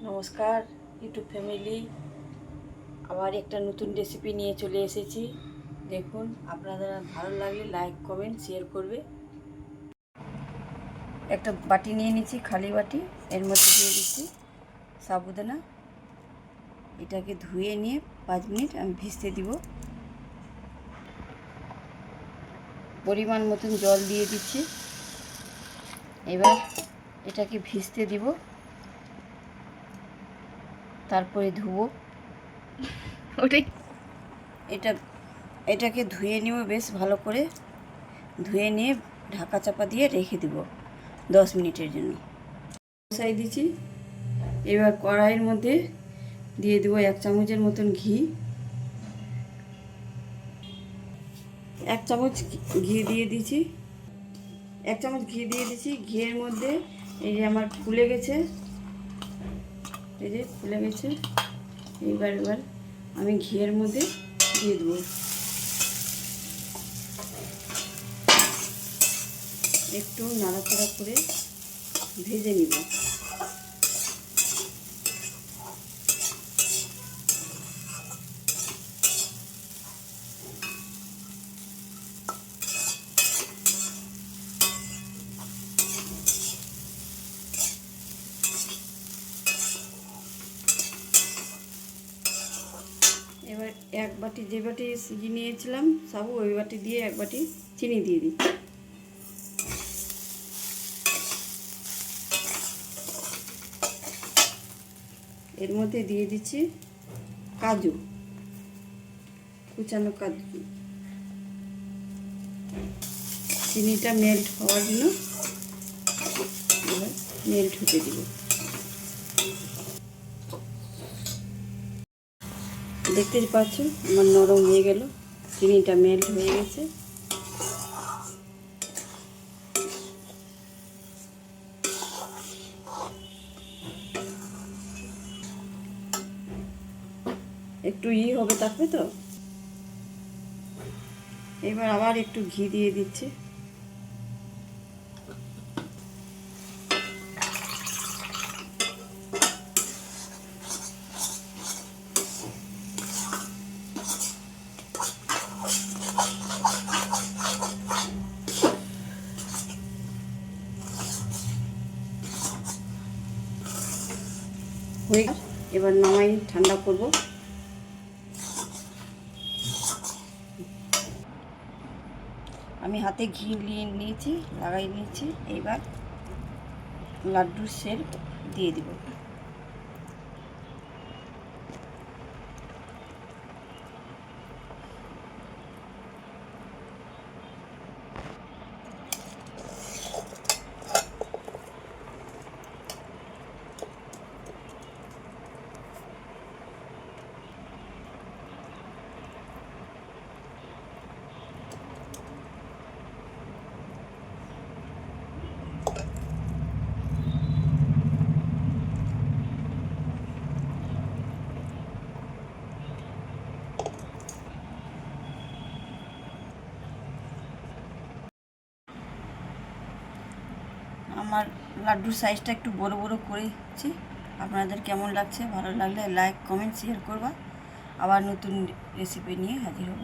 নমস্কার YouTube family, আবার একটা নতুন রেসিপি নিয়ে চলে এসেছি। দেখুন, আপনাদের ভালো লাগলে লাইক কমেন্ট শেয়ার করবে। একটা বাটি নিয়ে নিচ্ছি, খালি বাটি। এর মধ্যে দিয়ে দিচ্ছি সাবুদানা। এটাকে ধুয়ে নিয়ে 5 মিনিট আমি ভিজতে দিব। পরিমাণ মতন জল দিয়ে দিচ্ছি। এবার এটাকে ভিজতে দিব, তারপরে ধুবো। এটাকে ধুয়ে নিব বেশ ভালো করে। ধুয়ে নিয়ে ঢাকা চাপা দিয়ে রেখে দেব 10 মিনিটের জন্য। বসাই দিচ্ছি। এবার কড়াইয়ের মধ্যে দিয়ে দেবো 1 চামচের মতন ঘি। 1 চামচ ঘি দিয়ে দিচ্ছি। 1 চামচ ঘি দিয়ে দিচ্ছি। ঘিয়ের মধ্যে এই যে আমার ফুলে গেছে, এই যে ফুলে গেছে। এবার আমি ঘিয়ের মধ্যে দিয়ে দেবো। একটু নাড়াচাড়া করে ভেজে নিব। এবার 1 বাটি, যে বাটি সিজি নিয়েছিলাম সাবু, ওই বাটি দিয়ে 1 বাটি চিনি দিয়ে দিচ্ছি। এর মধ্যে দিয়ে দিচ্ছি কাজু, কুচানো কাজু। চিনিটা মেল্ট হওয়ার জন্য এবার মেল্ট হতে দিব। দেখতে পাচ্ছ আমার নরম হয়ে গেল, চিনিটা মেল্ট হয়ে গেছে। একটু হবে তারপরে তো। এবার আবার একটু ঘি দিয়ে দিচ্ছি। এবার নামাই ঠান্ডা করব। আমি হাতে ঘি নিয়েছি, লাগাই নিয়েছি। এবার লাড্ডুর শেপ দিয়ে দিব। আমার লাড্ডুর সাইজটা একটু বড় বড় করেছি। আপনাদের কেমন লাগছে? ভালো লাগলে লাইক কমেন্ট শেয়ার করবা। আবার নতুন রেসিপি নিয়ে হাজির হব।